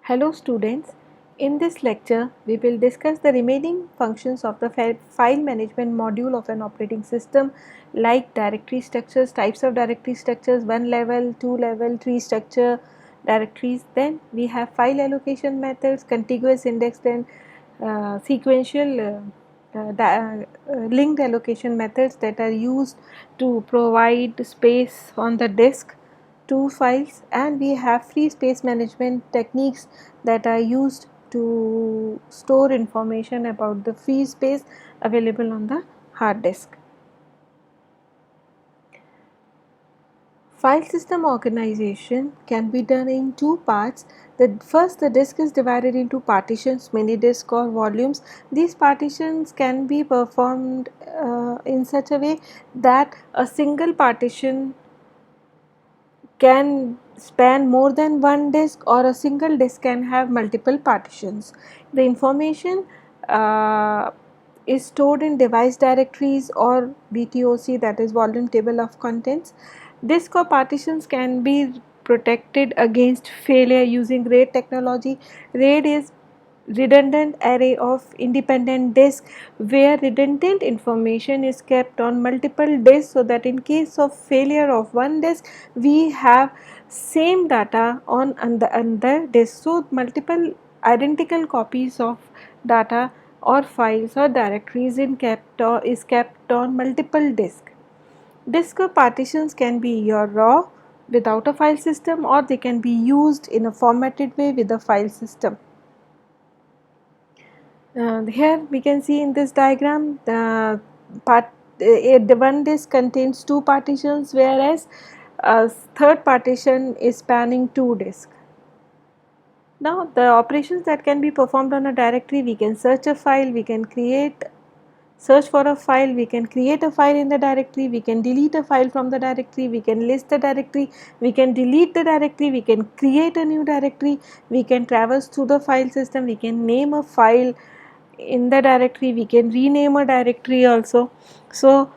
Hello students, in this lecture we will discuss the remaining functions of the file management module of an operating system like directory structures, types of directory structures, 1 level, 2 level, 3 structure directories. Then we have file allocation methods, contiguous indexed and sequential linked allocation methods that are used to provide space on the disk to files, and we have free space management techniques that are used to store information about the free space available on the hard disk. File system organization can be done in two parts. First, the disk is divided into partitions, mini disk or volumes. These partitions can be performed in such a way that a single partition can span more than one disk, or a single disk can have multiple partitions. The information is stored in device directories or VTOC, that is volume table of contents. Disk or partitions can be protected against failure using RAID technology. RAID is redundant array of independent disks, where redundant information is kept on multiple disks, so that in case of failure of one disk we have same data on another disk. So multiple identical copies of data or files or directories is kept on multiple disks. Disk partitions can be your raw without a file system, or they can be used in a formatted way with a file system. Here we can see in this diagram the one disk contains two partitions, whereas a third partition is spanning two disks. Now the operations that can be performed on a directory: we can search a file, we can search for a file, we can create a file in the directory, we can delete a file from the directory, we can list the directory, we can delete the directory, we can create a new directory, we can traverse through the file system, we can name a file in the directory, we can rename a directory also. So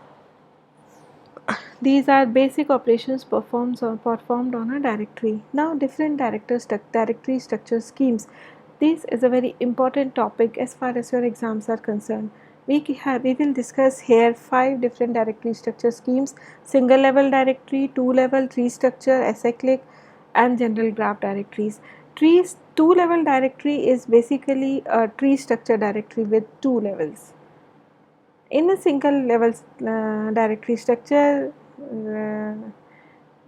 these are basic operations performed on a directory. Now different directory structure schemes. This is a very important topic as far as your exams are concerned. We will discuss here 5 different directory structure schemes: single level directory, 2 level, 3 structure, acyclic and general graph directories. 2 level directory is basically a tree structure directory with 2 levels. In a single level directory structure,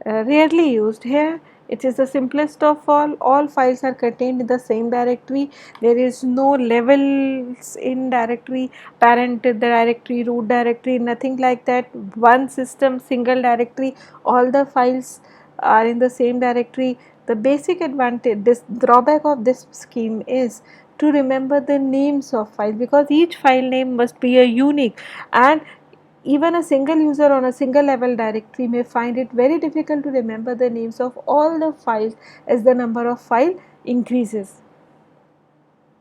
rarely used. Here it is the simplest of all files are contained in the same directory. There is no levels in directory, parent directory, root directory, nothing like that. One system, single directory, all the files are in the same directory. The basic advantage, this drawback of this scheme is to remember the names of files, because each file name must be a unique, and even a single user on a single level directory may find it very difficult to remember the names of all the files as the number of file increases.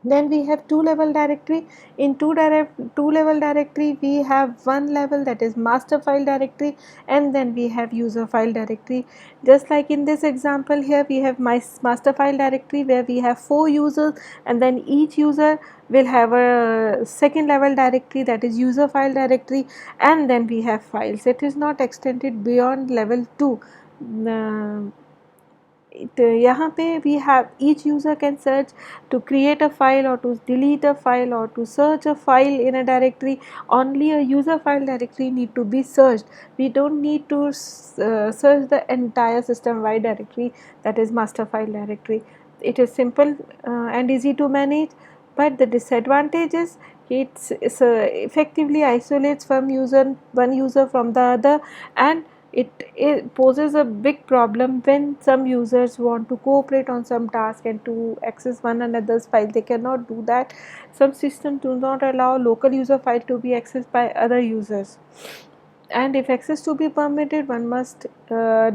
Then we have 2 level directory. In 2 level directory we have one level, that is master file directory, and then we have user file directory. Just like in this example, here we have my master file directory where we have 4 users, and then each user will have a second level directory, that is user file directory, and then we have files. It is not extended beyond level 2. यहाँ पे we have each user can search to create a file or to delete a file or to search a file in a directory. Only a user file directory need to be searched. We don't need to search the entire system wide directory, that is master file directory. It is simple and easy to manage, but the disadvantage is it effectively isolates one user from the other, and it poses a big problem when some users want to cooperate on some task and to access one another's file. They cannot do that. Some systems do not allow local user file to be accessed by other users, and if access to be permitted, one must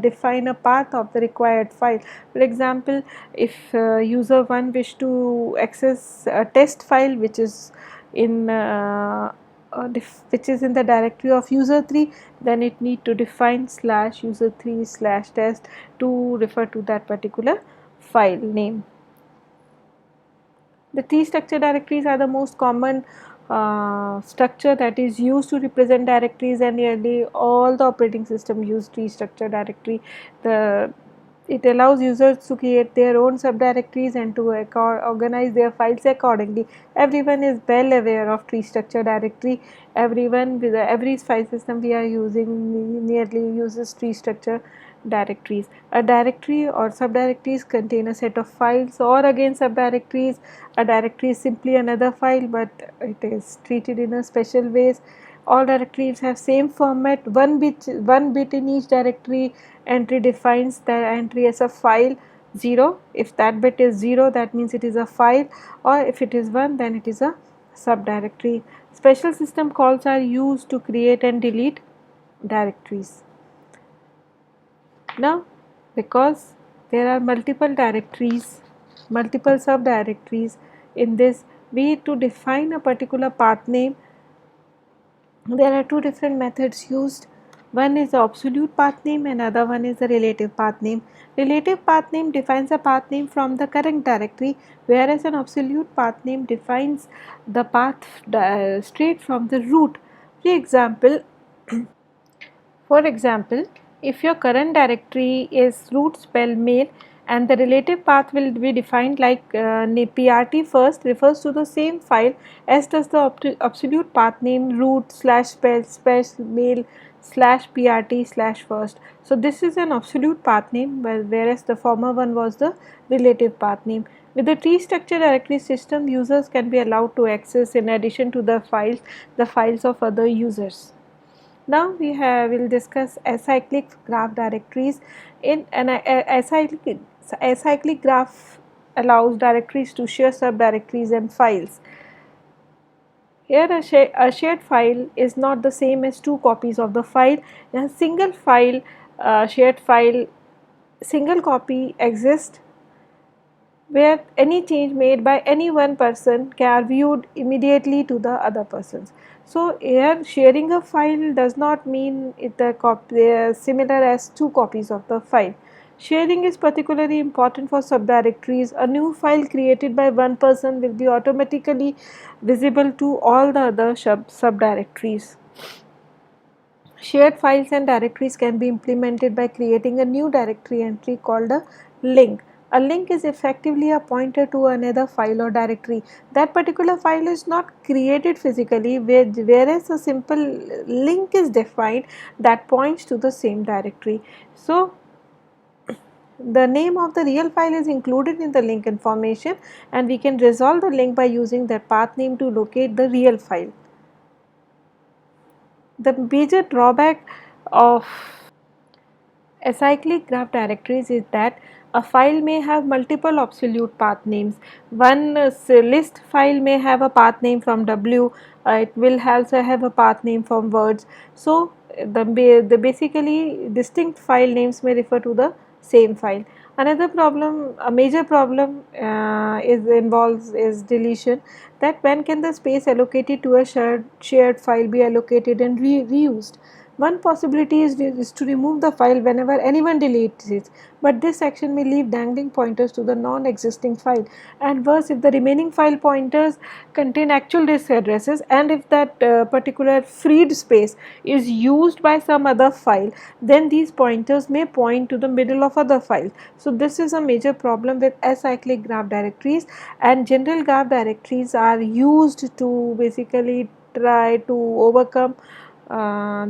define a path of the required file. For example, if user 1 wish to access a test file which is in which is in the directory of user 3, then it need to define /user3/test to refer to that particular file name. The tree structure directories are the most common structure that is used to represent directories, and nearly all the operating system use tree structure directory. It allows users to create their own subdirectories and to organize their files accordingly. Everyone is well aware of tree structure directory. Everyone with every file system we are using nearly uses tree structure directories. A directory or subdirectories contain a set of files, or again subdirectories. A directory is simply another file, but it is treated in a special ways. All directories have same format. One bit in each directory entry defines the entry as a file. 0, if that bit is 0, that means it is a file, or if it is 1, then it is a subdirectory. Special system calls are used to create and delete directories. Now, because there are multiple directories, multiple subdirectories in this, we to define a particular path name, there are two different methods used. One is the absolute path name and other one is the relative path name. Relative path name defines a path name from the current directory, whereas an absolute path name defines the path straight from the root. For example, if your current directory is root spell mail, and the relative path will be defined like prt first refers to the same file as does the absolute path name root slash spell mail slash prt slash first. So this is an absolute path name, whereas the former one was the relative path name. With the tree structure directory system, users can be allowed to access, in addition to the files of other users. Now will discuss acyclic graph directories. In an acyclic graph allows directories to share subdirectories and files. Here a shared file is not the same as two copies of the file. A single file, shared file, single copy exists where any change made by any one person can be viewed immediately to the other persons. So here sharing a file does not mean they are similar as two copies of the file. Sharing is particularly important for subdirectories. A new file created by one person will be automatically visible to all the other subdirectories. Shared files and directories can be implemented by creating a new directory entry called a link. A link is effectively a pointer to another file or directory. That particular file is not created physically, whereas a simple link is defined that points to the same directory. So, the name of the real file is included in the link information, and we can resolve the link by using that path name to locate the real file. The major drawback of acyclic graph directories is that a file may have multiple absolute path names. One list file may have a path name from W, it will also have a path name from words. So, the basically distinct file names may refer to the same file. Another problem, a major problem is deletion. That when can the space allocated to a shared file be allocated and reused? One possibility is to remove the file whenever anyone deletes it, but this action may leave dangling pointers to the non-existing file, and worse, if the remaining file pointers contain actual disk addresses, and if that particular freed space is used by some other file, then these pointers may point to the middle of other files. So this is a major problem with acyclic graph directories, and general graph directories are used to basically try to overcome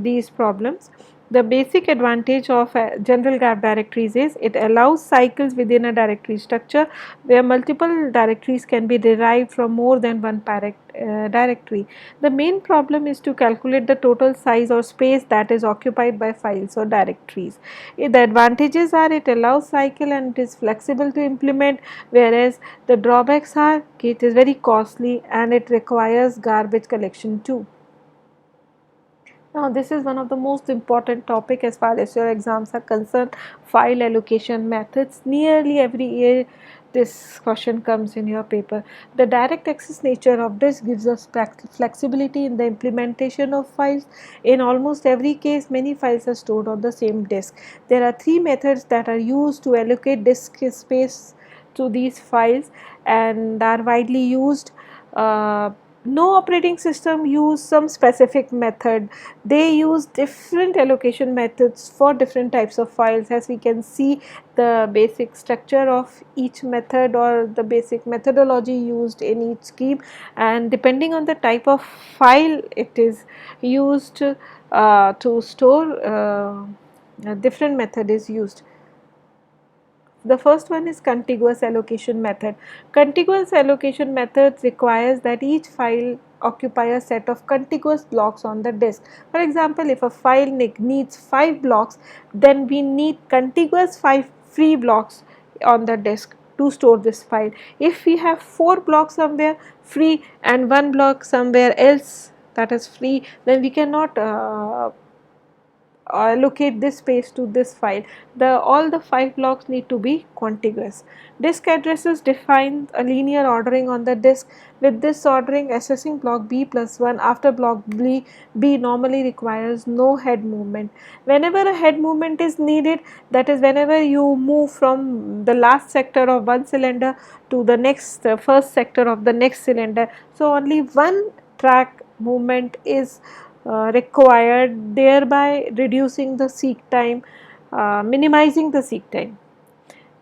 these problems. The basic advantage of general graph directories is it allows cycles within a directory structure where multiple directories can be derived from more than one directory. The main problem is to calculate the total size or space that is occupied by files or directories. The advantages are it allows cycle and it is flexible to implement, whereas the drawbacks are it is very costly and it requires garbage collection too. Now this is one of the most important topic as far as your exams are concerned, file allocation methods. Nearly every year this question comes in your paper. The direct access nature of this gives us flexibility in the implementation of files. In almost every case, many files are stored on the same disk. There are three methods that are used to allocate disk space to these files and are widely used. No operating system use some specific method. They use different allocation methods for different types of files. As we can see, the basic structure of each method or the basic methodology used in each scheme, and depending on the type of file it is used to store, a different method is used. The first one is contiguous allocation method. Contiguous allocation method requires that each file occupy a set of contiguous blocks on the disk. For example, if a file needs 5 blocks, then we need contiguous 5 free blocks on the disk to store this file. If we have 4 blocks somewhere free and 1 block somewhere else that is free, then we cannot allocate this space to this file. All the 5 blocks need to be contiguous. Disk addresses define a linear ordering on the disk. With this ordering, accessing block B plus 1 after block B normally requires no head movement. Whenever a head movement is needed, that is whenever you move from the last sector of one cylinder to the next first sector of the next cylinder, so only one track movement is required, thereby reducing the seek time, minimizing the seek time.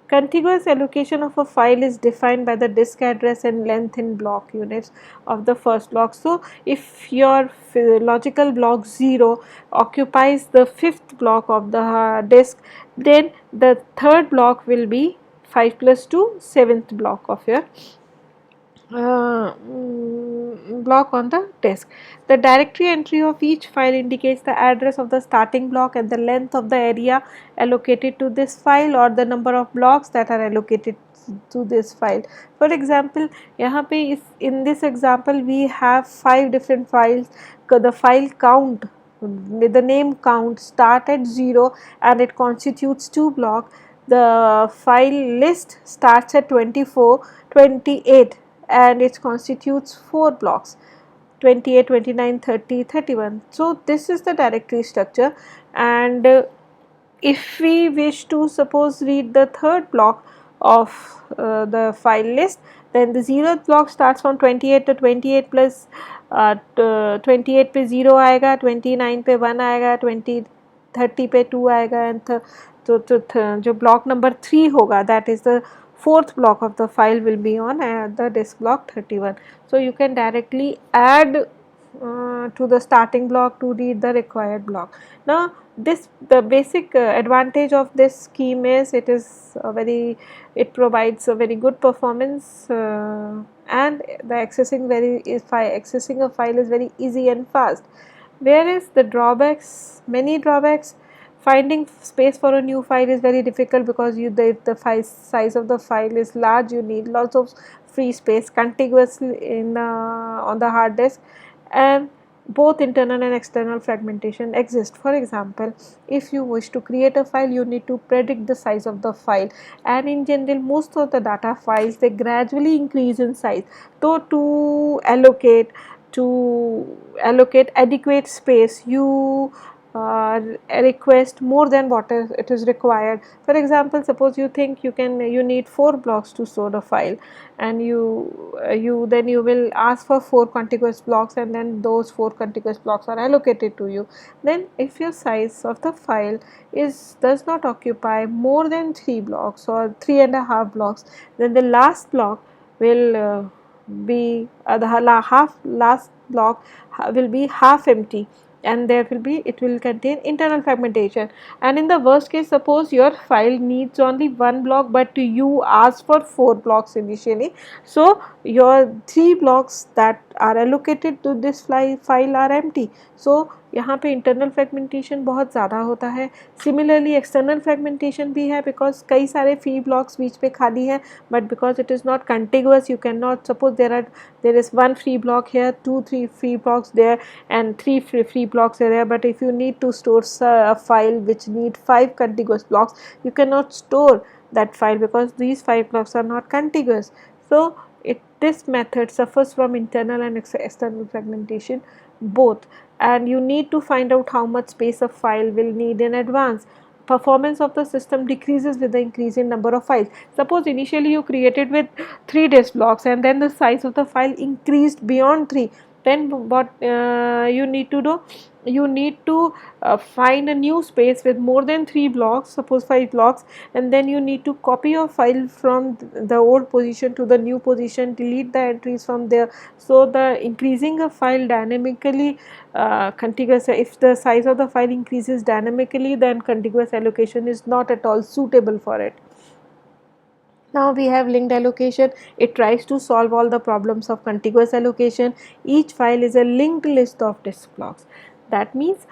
Contiguous allocation of a file is defined by the disk address and length in block units of the first block. So, if your logical block 0 occupies the 5th block of the disk, then the third block will be 5 plus 2, 7th block of your block on the disk. The directory entry of each file indicates the address of the starting block and the length of the area allocated to this file or the number of blocks that are allocated to this file. For example, यहाँ पे in this example we have 5 different files. The file count with the name count start at 0 and it constitutes 2 blocks. The file list starts at 24, 28 and it constitutes 4 blocks, 28, 29, 30, 31. So, this is the directory structure, and if we wish to suppose read the third block of the file list, then the 0th block starts from 28 to 28 plus 28 पे 0 आएगा, 29 पे 1 आएगा, 30 पे 2 आएगा and जो block number 3 होगा, that is the 4th block of the file will be on the disk block 31. So, you can directly add to the starting block to read the required block. Now, the basic advantage of this scheme is it provides a very good performance and the accessing a file is very easy and fast. Whereas the many drawbacks, finding space for a new file is very difficult because if the size of the file is large, you need lots of free space contiguously on the hard disk, and both internal and external fragmentation exist. For example, if you wish to create a file, you need to predict the size of the file, and in general most of the data files they gradually increase in size. So to allocate adequate space, you request more than what it is required. For example, suppose you think you need 4 blocks to store a file, and you will ask for 4 contiguous blocks, and then those 4 contiguous blocks are allocated to you. Then if your size of the file does not occupy more than 3 blocks or 3.5 blocks, then the last block will be the last block will be half empty, and it will contain internal fragmentation. And in the worst case, suppose your file needs only 1 block but you ask for 4 blocks initially, so your 3 blocks that are allocated to this file are empty. So यहाँ पे internal fragmentation बहुत ज़्यादा होता है. Similarly external fragmentation भी है because कई सारे free blocks बीच पे खाली हैं, but because it is not contiguous, you cannot suppose there is 1 free block here, 3 free blocks there, and 3 free blocks are there. But if you need to store a file which need 5 contiguous blocks, you cannot store that file because these 5 blocks are not contiguous. So this method suffers from internal and external fragmentation both, and you need to find out how much space a file will need in advance. performance of the system decreases with the increase in number of files. Suppose initially you created with 3 disk blocks and then the size of the file increased beyond 3, then what you need to do, you need to find a new space with more than 3 blocks, suppose 5 blocks, and then you need to copy your file from the old position to the new position, delete the entries from there. So the increasing a file dynamically contiguous, if the size of the file increases dynamically, then contiguous allocation is not at all suitable for it. Now we have linked allocation. It tries to solve all the problems of contiguous allocation. Each file is a linked list of disk blocks. That means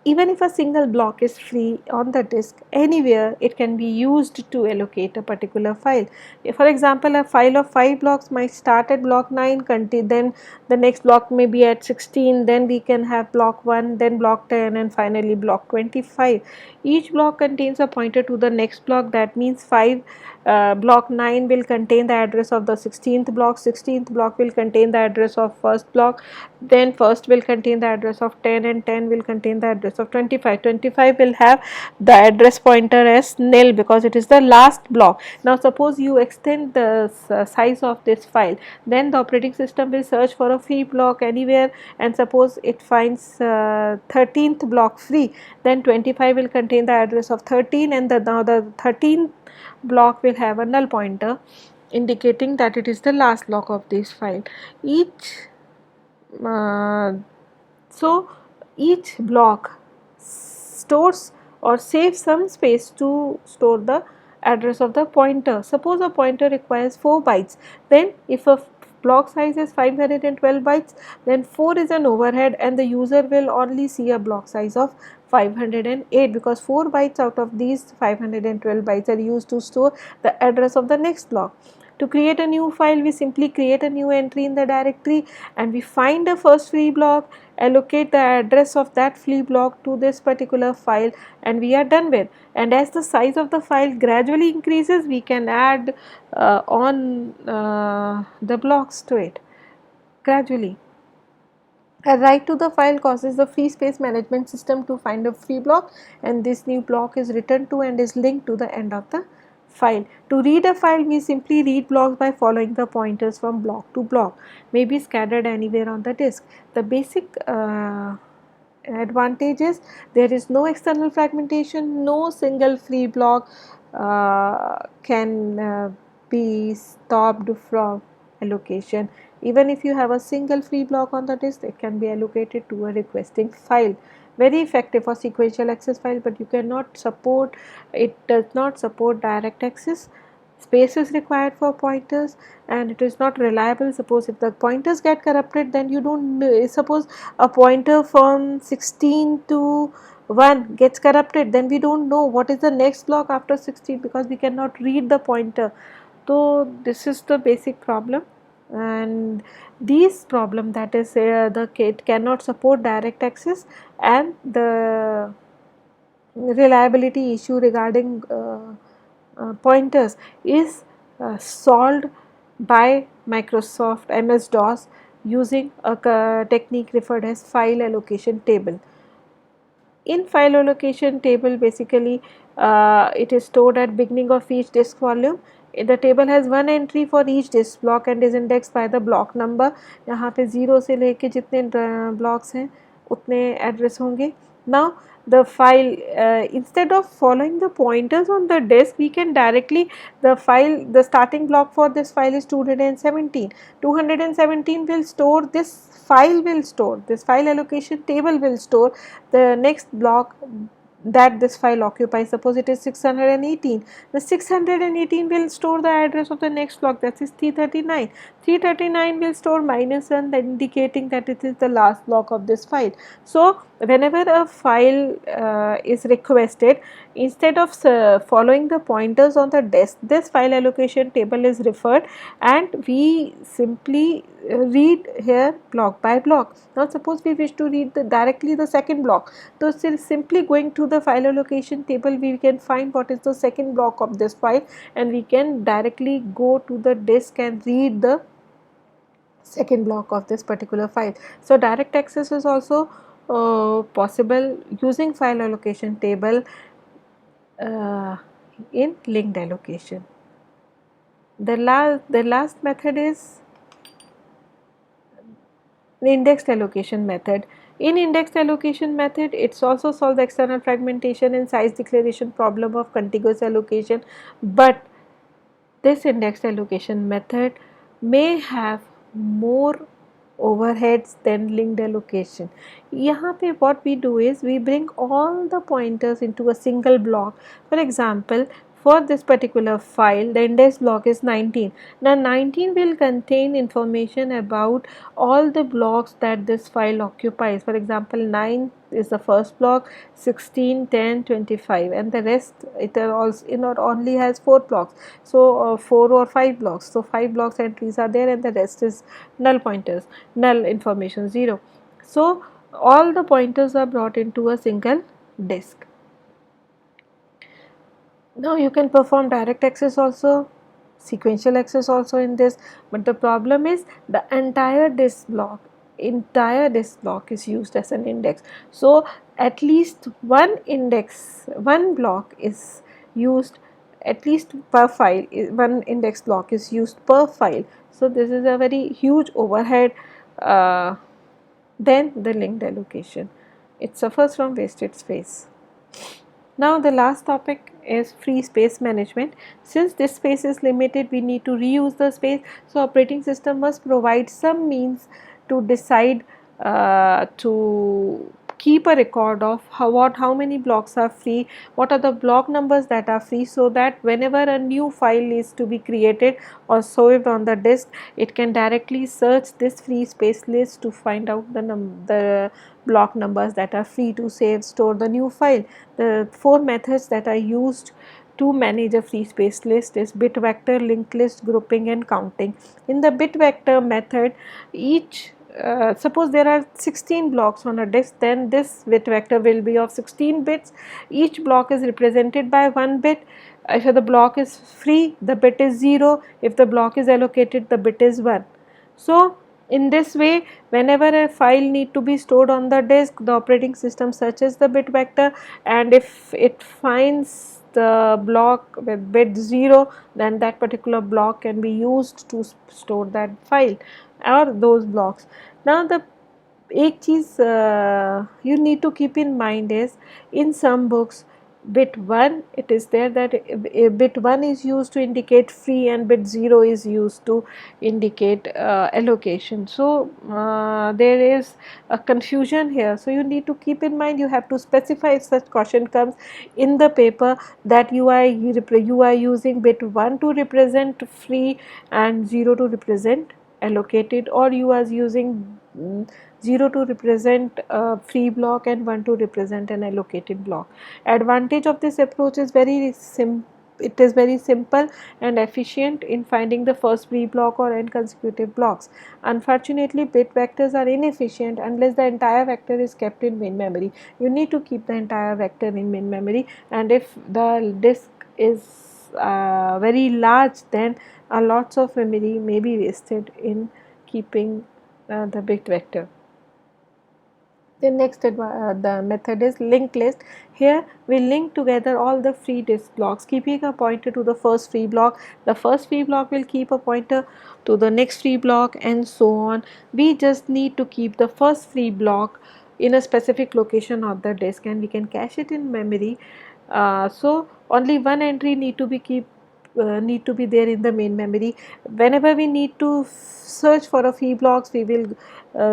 even if a single block is free on the disk, anywhere it can be used to allocate a particular file. For example, a file of 5 blocks might start at block 9, then the next block may be at 16, then we can have block 1, then block 10, and finally block 25. Each block contains a pointer to the next block. That means block 9 will contain the address of the 16th block, 16th block will contain the address of first block, then first will contain the address of 10, and 10 will contain the address of 25. 25 will have the address pointer as nil because it is the last block. Now suppose you extend the size of this file, then the operating system will search for a free block anywhere, and suppose it finds 13th block free, then 25 will contain the address of 13, and now the 13th block will have a null pointer indicating that it is the last block of this file. So each block stores or saves some space to store the address of the pointer. Suppose a pointer requires 4 bytes, then if a block size is 512 bytes, then 4 is an overhead and the user will only see a block size of 508 because 4 bytes out of these 512 bytes are used to store the address of the next block. To create a new file, we simply create a new entry in the directory and we find the first free block, allocate the address of that free block to this particular file, and we are done with. And as the size of the file gradually increases, we can add on the blocks to it gradually. A write to the file causes the free space management system to find a free block, and this new block is written to and is linked to the end of the file. To read a file, we simply read blocks by following the pointers from block to block, may be scattered anywhere on the disk. The basic advantage is there is no external fragmentation, no single free block can be stopped from allocation. Even if you have a single free block on the disk, it can be allocated to a requesting file. Very effective for sequential access file, but you cannot support, it does not support direct access. Space is required for pointers and it is not reliable. Suppose if the pointers get corrupted, then you don't know. Suppose a pointer from 16 to 1 gets corrupted, then we don't know what is the next block after 16 because we cannot read the pointer. So this is the basic problem, and these problem, that is the kit cannot support direct access and the reliability issue regarding pointers is solved by Microsoft MS-DOS using a technique referred as file allocation table. In file allocation table, basically it is stored at beginning of each disk volume. The table has one entry for each disk block and is indexed by the block number. यहाँ पे 0 से लेके जितने blocks हैं उतने address होंगे. Now the file, instead of following the pointers on the disk, we can directly, the starting block for this file is 217. 217 will store this file allocation table will store the next block that this file occupies. Suppose it is 618, the 618 will store the address of the next block, that is 339. 339 will store -1, indicating that it is the last block of this file. So whenever a file is requested, instead of following the pointers on the disk, this file allocation table is referred and we simply read here block by block. Now suppose we wish to read directly the second block, so simply going to the file allocation table, we can find what is the second block of this file and we can directly go to the disk and read the second block of this particular file. So direct access is also possible using file allocation table in linked allocation. The last method is the indexed allocation method. In indexed allocation method, it's also solve the external fragmentation and size declaration problem of contiguous allocation, but this indexed allocation method may have more overheads than linked allocation. यहाँ पे what we do is we bring all the pointers into a single block. For example, for this particular file, the index block is 19. Now 19 will contain information about all the blocks that this file occupies. For example, 9 is the first block, 16, 10, 25, and the rest it also not only has 4 blocks. So 4 or 5 blocks. So 5 blocks entries are there, and the rest is null pointers, null information 0. So all the pointers are brought into a single disk. Now you can perform direct access also, sequential access also in this, but the problem is the entire disk block is used as an index. So at least one block is used at least per file, one index block is used per file. So this is a very huge overhead. Then the linked allocation, it suffers from wasted space. Now the last topic is free space management. Since this space is limited, we need to reuse the space. So operating system must provide some means to decide to keep a record of how many blocks are free, what are the block numbers that are free, so that whenever a new file is to be created or saved on the disk, it can directly search this free space list to find out the block numbers that are free to save, store the new file. The 4 methods that are used to manage a free space list is bit vector, linked list, grouping and counting. In the bit vector method, each suppose there are 16 blocks on a disk, then this bit vector will be of 16 bits. Each block is represented by 1 bit. If the block is free, the bit is 0. If the block is allocated, the bit is 1. So in this way, whenever a file need to be stored on the disk, the operating system searches the bit vector, and if it finds the block with bit 0, then that particular block can be used to store that file or those blocks. Now the एक चीज़ you need to keep in mind is, in some books bit 1 it is there that bit 1 is used to indicate free and bit 0 is used to indicate allocation. So there is a confusion here, so you need to keep in mind, you have to specify if such question comes in the paper, that you are using bit 1 to represent free and 0 to represent allocated, or you are using 0 to represent a free block and 1 to represent an allocated block. Advantage of this approach is very simple and efficient in finding the first free block or n consecutive blocks. Unfortunately, bit vectors are inefficient unless the entire vector is kept in main memory. You need to keep the entire vector in main memory, and if the disk is very large, then a lots of memory may be wasted in keeping the bit vector. The next the method is linked list. Here we link together all the free disk blocks, keeping a pointer to the first free block. The first free block will keep a pointer to the next free block, and so on. We just need to keep the first free block in a specific location of the disk, and we can cache it in memory. So only one entry need to be there in the main memory. Whenever we need to search for a free blocks, we will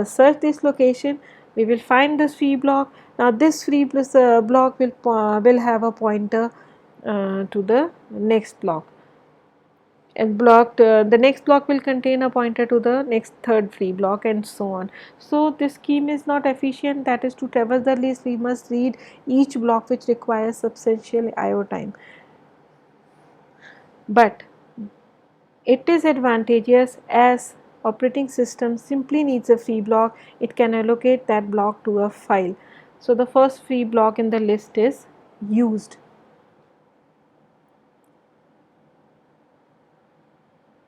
search this location, we will find this free block. Now this free block will have a pointer to the next block, and the next block will contain a pointer to the next third free block, and so on. So this scheme is not efficient, that is, to traverse the list we must read each block, which requires substantial IO time. But it is advantageous, as operating system simply needs a free block, it can allocate that block to a file. So the first free block in the list is used.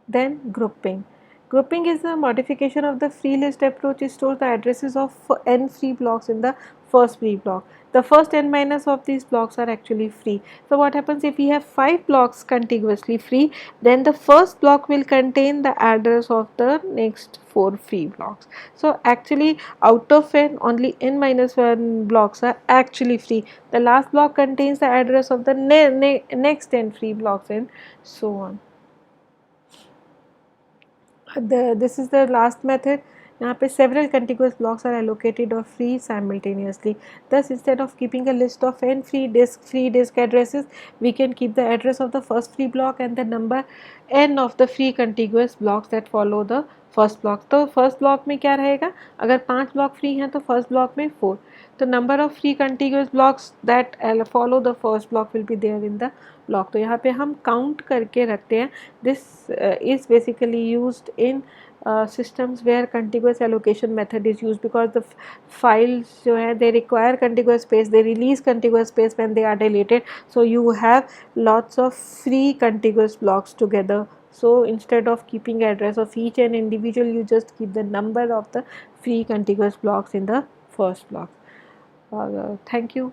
Then grouping. Grouping is a modification of the free list approach. It stores the addresses of n free blocks in the first free block. The first n minus of these blocks are actually free. So what happens if we have 5 blocks contiguously free, then the first block will contain the address of the next 4 free blocks. So actually out of n, only n minus 1 blocks are actually free. The last block contains the address of the next n free blocks and so on. This is the last method. यहाँ पे several contiguous blocks are allocated or free simultaneously. Thus, instead of keeping a list of n free disk addresses, we can keep the address of the first free block and the number n of the free contiguous blocks that follow the first block. तो first block में क्या रहेगा? अगर 5 block free हैं तो first block में 4. तो number of free contiguous blocks that follow the first block will be there in the block. तो यहाँ पे हम count करके रखते हैं. This is basically used in systems where contiguous allocation method is used, because the files जो है they require contiguous space, they release contiguous space when they are deleted. So you have lots of free contiguous blocks together. So instead of keeping address of each and individual, you just keep the number of the free contiguous blocks in the first block. Thank you.